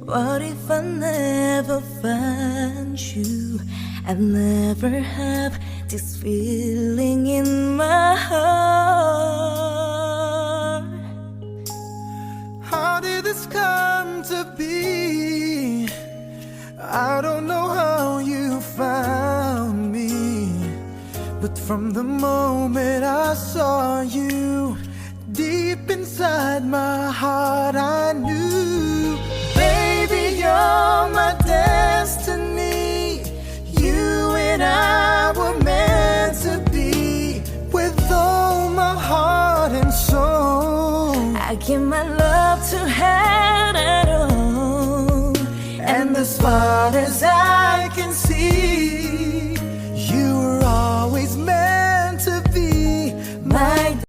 What if I never find you? I'll never have this feeling in my heart. How did this come to be? I don't know how you found me, but from the moment I saw you, deep inside my heart I knew, baby, you're my destiny. You and I were meant to be. With all my heart and soul, I give my love to head and home, and as far as I